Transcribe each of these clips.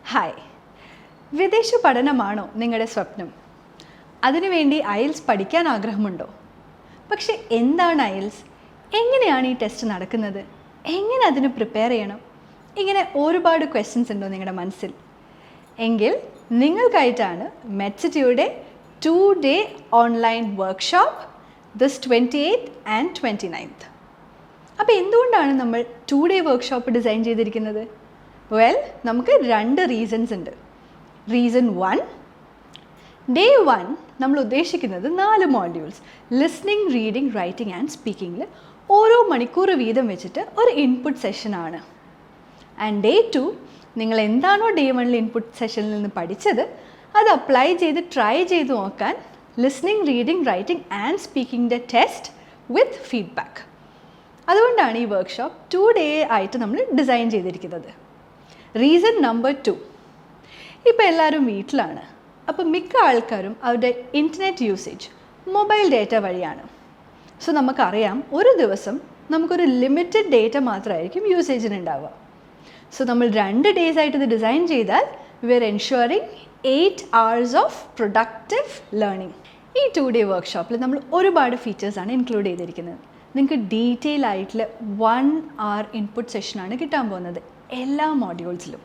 Hi, വിദേശ പഠനമാണോ നിങ്ങളുടെ സ്വപ്നം? അതിനുവേണ്ടി IELTS പഠിക്കാൻ ആഗ്രഹമുണ്ടോ? പക്ഷേ എന്താണ് IELTS? എങ്ങനെയാണ് ഈ ടെസ്റ്റ് നടക്കുന്നത്? എങ്ങനെ അതിന് പ്രിപ്പയർ ചെയ്യണം? ഇങ്ങനെ ഒരുപാട് ക്വസ്റ്റ്യൻസ് ഉണ്ടോ നിങ്ങളുടെ മനസ്സിൽ? എങ്കിൽ നിങ്ങൾക്കായിട്ടാണ് മെഡ്സിറ്റിയുടെ 2-day online workshop this 28th and 29th. അപ്പോൾ എന്തുകൊണ്ടാണ് നമ്മൾ 2-day വർക്ക്ഷോപ്പ് ഡിസൈൻ ചെയ്തിരിക്കുന്നത്? വെൽ, നമുക്ക് 2 റീസൺസ് ഉണ്ട്. റീസൺ 1, ഡേ 1 നമ്മൾ ഉദ്ദേശിക്കുന്നത് 4 modules listening, reading, writing and സ്പീക്കിങ്ങിൽ ഓരോ മണിക്കൂർ വീതം വെച്ചിട്ട് ഒരു ഇൻപുട്ട് സെഷനാണ്. ആൻഡ് ഡേ 2 നിങ്ങൾ എന്താണോ ഡേ 1 ഇൻപുട്ട് സെഷനിൽ നിന്ന് പഠിച്ചത് അത് അപ്ലൈ ചെയ്ത് ട്രൈ ചെയ്ത് നോക്കാൻ ലിസ്ണിംഗ്, റീഡിംഗ്, റൈറ്റിംഗ് ആൻഡ് സ്പീക്കിങ്ങിൻ്റെ ടെസ്റ്റ് വിത്ത് ഫീഡ്ബാക്ക്. അതുകൊണ്ടാണ് ഈ വർക്ക്ഷോപ്പ് 2 day ആയിട്ട് നമ്മൾ ഡിസൈൻ ചെയ്തിരിക്കുന്നത്. റീസൺ നമ്പർ 2, ഇപ്പോൾ എല്ലാവരും വീട്ടിലാണ്. അപ്പോൾ മിക്ക ആൾക്കാരും അവരുടെ ഇൻ്റർനെറ്റ് യൂസേജ് മൊബൈൽ ഡേറ്റ വഴിയാണ്. സോ നമുക്കറിയാം ഒരു ദിവസം നമുക്കൊരു ലിമിറ്റഡ് ഡേറ്റ മാത്രമായിരിക്കും യൂസേജിന് ഉണ്ടാവുക. സോ നമ്മൾ 2 days ആയിട്ട് ഇത് ഡിസൈൻ ചെയ്താൽ we are ensuring 8 hours of productive learning. ഈ 2 day വർക്ക്ഷോപ്പിൽ നമ്മൾ ഒരുപാട് ഫീച്ചേഴ്സാണ് ഇൻക്ലൂഡ് ചെയ്തിരിക്കുന്നത്. നിങ്ങൾക്ക് ഡീറ്റെയിൽ ആയിട്ടുള്ള 1 hour ഇൻപുട്ട് സെഷനാണ് കിട്ടാൻ പോകുന്നത് എല്ലാ മോഡ്യൂൾസിലും.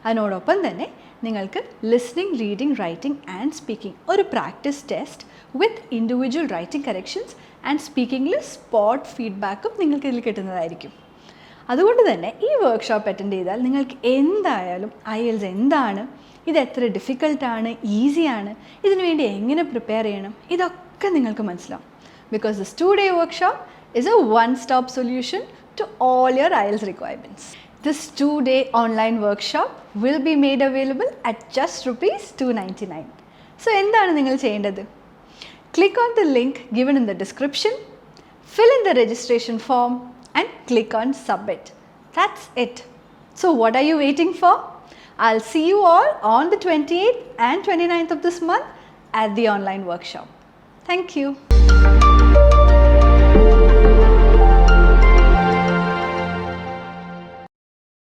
അതിനോടൊപ്പം തന്നെ നിങ്ങൾക്ക് listening, reading, writing and speaking ഒരു practice test with individual writing corrections and സ്പീക്കിങ്ങിൽ സ്പോട്ട് ഫീഡ്ബാക്കും നിങ്ങൾക്ക് ഇതിൽ കിട്ടുന്നതായിരിക്കും. അതുകൊണ്ട് തന്നെ ഈ വർക്ക്ഷോപ്പ് അറ്റൻഡ് ചെയ്താൽ നിങ്ങൾക്ക് എന്തായാലും IELTS എന്താണ്, ഇത് എത്ര ഡിഫിക്കൽട്ടാണ്, ഈസിയാണ്, ഇതിനുവേണ്ടി എങ്ങനെ പ്രിപ്പയർ ചെയ്യണം, ഇതൊക്കെ നിങ്ങൾക്ക് മനസ്സിലാവും. Because this 2 day workshop is a one-stop solution to all your IELTS requirements. This 2 day online workshop will be made available at just ₹299. So, എന്താണ് നിങ്ങൾ ചെയ്യേണ്ടത്? Click on the link given in the description, fill in the registration form and click on submit. That's it. So, what are you waiting for? I'll see you all on the 28th and 29th of this month at the online workshop. Thank you.